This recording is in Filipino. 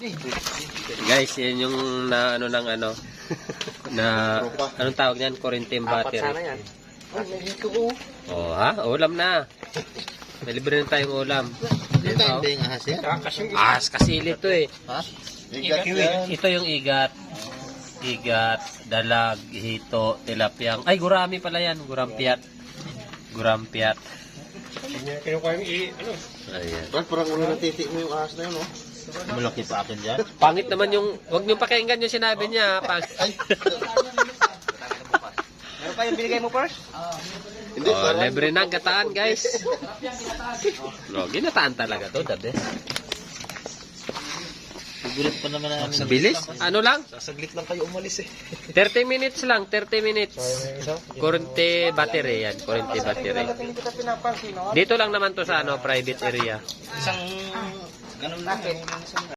Guys, yan yung na ano ng ano na anong tawag niyan? Quarantine battery. Oh, ha? Ulam na. May libre na tayong ulam. Ito. Ahas kasili to eh. Ha? Igat yan. Ito yung igat. Igat, dalag, hito, tilapyang. Ay, gurami pala yan. Gurampiat. Gurampiat. Ayan. Parang ulo na titik mo yung ahas na yun, oh. Malaki pa akin dyan. Pangit naman yung, wag niyong pakinggan yung sinabi niya. Ay. Meron pa yung binigay mo first? Hindi, Oh, libre na ang gataan, guys. No, ginataan talaga to, the best. Gulat pa naman namin. Bilis? Ano lang? Saglit lang kayo umalis eh. 30 minutes lang, 30 minutes. Kurente battery yan, kurente battery. Hindi kita pinapansin, no? Dito lang naman to sa ano, private area. Isang ganun lang.